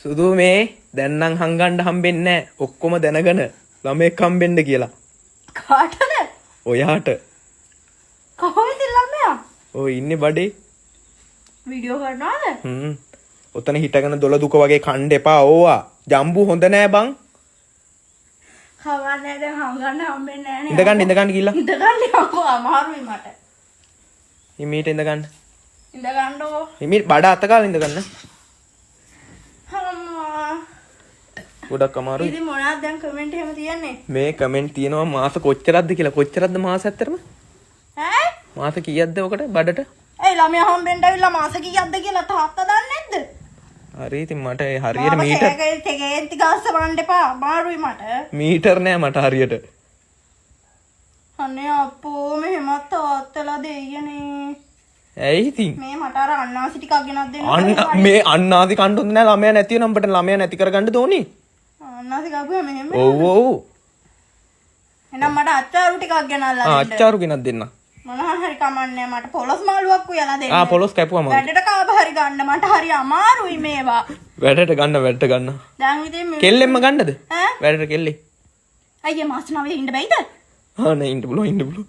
සුදු මේ දැන් නම් හංගන්න හම්බෙන්නේ නැහැ. ඔක්කොම දැනගෙන ළමෙක් හම්බෙන්න කියලා. කාටද? ඔයාට. කොහොමද ළමයා? ඔය ඉන්නේ බඩේ. වීඩියෝ කරනවද? ඔතන හිටගෙන දොළ දුක වගේ කණ්ඩ එපා ඕවා. ජම්බු හොඳ නෑ බං. කවන්නේ දැන් හංගන්න හම්බෙන්නේ නැහැ නේ. ඉඳගන්න ගිහලා. ඉඳගන්න යකෝ අමාරුයි මට. හිමීට ඉඳගන්න. ඉඳගන්නකෝ. හිමීට බඩ අත කාලා ඉඳගන්න. අම්මා. ගොඩක් අමාරුයි. ඉතින් මොනවද දැන් කමෙන්ට් එහෙම තියන්නේ? මේ කමෙන්ට් තියෙනවා මාස කොච්චරක්ද කියලා. කොච්චරක්ද මාස ඇත්තරම? ඈ? මාස කීයක්ද ඔකට බඩට? ඒ ළමයා හම්බෙන්න ඇවිල්ලා මාස කීයක්ද කියලා තාත්තා දන්නේ නැද්ද? හරි ඉතින් මට හරියට මීටර් කේන්ති ගාස්ස වන්න එපා. අමාරුයි මට. මීටර් නෑ මට හරියට. අනේ අපෝ මෙහෙමත් තාත්තලා දෙයියනේ. ඇයි ඉතින්? මේ මට අර අන්නාසි ටිකක් ගෙනත් දෙන්න. මේ අන්නාදි කණ්ඩොත් නෑ ළමයා නැති වෙනම් අපිට ළමයා නැති කරගන්න ඕනේ. අන්නාසි ගාපුවා මෙහෙම. ඔව් ඔව්. එහෙනම් මට අච්චාරු ටිකක් ගෙනල්ලා දෙන්න. අච්චාරු ගෙනත් දෙන්න. මොනවා හරි කමන්නේ මට පොලොස් මාළුවක් උයලා දෙන්න. පොලොස් කැපුවම. වැඩට කාබ හරි ගන්න මට හරි අමාරුයි මේවා. වැඩට ගන්න. දැන් ඉතින් කෙල්ලෙම්ම ගන්නද? ඈ? වැඩට කෙල්ලේ. අයියේ මාස 9 ඉන්න බැයිද? නෑ ඉන්න පුළුවන්.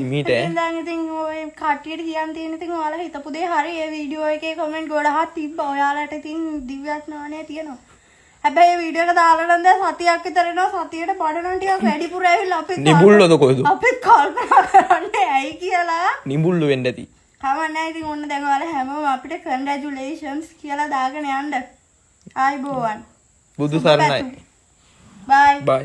ඉමීට දැන් ඉතින් ඔය කට්ටියට කියන්න තියෙන ඉතින් ඔයාලා හිතපු දේ හරි ඒ වීඩියෝ එකේ කමෙන්ට් ගොඩක් තිබ්බා. ඔයාලට ඉතින් දිව්‍යඥානය තියෙනවා. හැබැයි වීඩියෝ එක දාලා නම් දැන් සතියක් විතර එනවා. සතියට බඩ නම් ටිකක් වැඩිපුර ඇවිල්ලා අපි නිබුල්ලද කොහෙද? අපි කල්පනා කරන්නේ ඇයි කියලා. නිබුල්ල වෙන්න ඇති. කවන්නේ ඉතින් ඔන්න දැන් ඔයාලා හැමෝම අපිට කන්ග්‍රැචුලේෂන්ස් කියලා දාගෙන යන්න. ආයිබෝවන්. බුදු සරණයි. බයි. බයි.